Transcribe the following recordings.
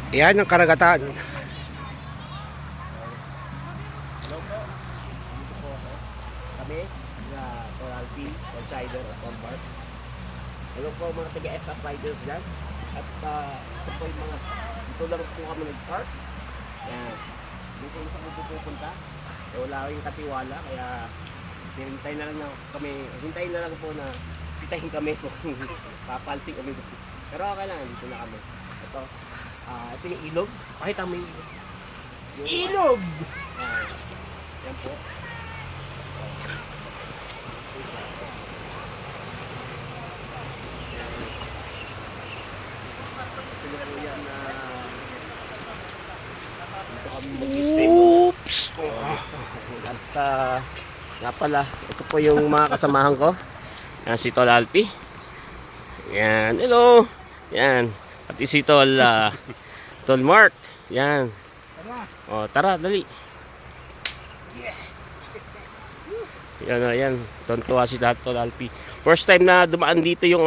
Yan ang karagatan. Hello po. Dito po ako. Kami, na Coralpi, Outsider at Combat. Hello po mga taga-SF riders dyan. At ito po yung mga, dito lang po kami nag-park. Yan. Dito yung sa pupunta. Wala kayong katiwala, kaya hintayin na lang po na sitahin kami kung papansin kami. Pero okay lang, dito na kami. Ito yung ilog. Pakita mo yung ilog! Yan po. Sila po yan na dito kami mag-stay. Oops! At nga pala, ito po yung mga kasamahan ko. Yan si Tol Alpi. Yan, hello! Yan. At si Tol Mark. Yan. O, tara, dali. Yan o, yan. Tontuwa si Tol Alpi. First time na dumaan dito yung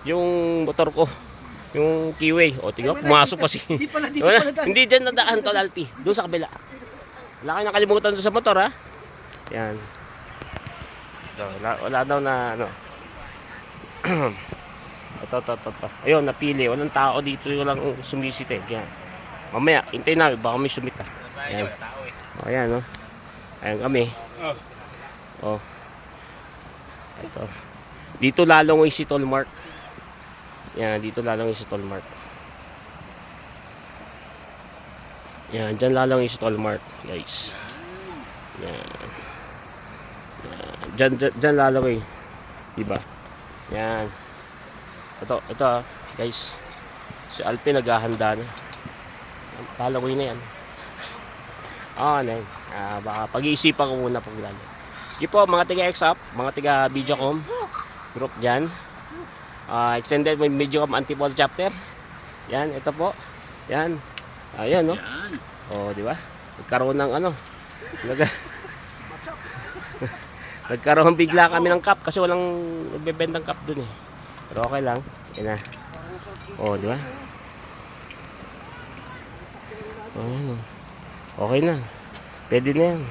yung motor ko. Yung Kiwi. O, tingnan, pumasok pa si... Hindi dyan nadaan, Tol Alpi. Doon sa kabila. Wala kayo nakalimutan doon sa motor, ha? Yan. So, wala daw na, ito. Ayun, napili. Walang tao dito. Walang sumisit eh. Yan. Mamaya, hintay namin. Baka may sumita. Yan. O, ayan, no? Ayan kami. O. Ito. Dito lalong si Tol Mark. Yan, dito lalong si Tol Mark. Yan, dyan lalong si Tol Mark, guys. Yan. Dyan lalong diba? Yan. Ito guys. Si Alpi naghahanda na. Palaway na yan. Ano yun? Baka pag-iisipan ko muna pag lalo. Sige po, mga taga-XUP, mga taga-Videocom group dyan. Extended may Videocom Antipolo chapter. Yan, ito po. Yan. Ayan, no? O, di ba? Nagkaroon ng nagkaroon bigla kami ng cup kasi walang nagbebentang cup dun eh. Pero okay lang. Yan na. O, di ba? O, yan. Okay na. Pwede na yan.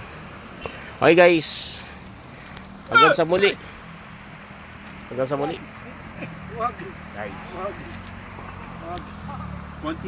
Okay guys. Hanggang sa muli. Hanggang sa muli. Wag. Bye. Wag.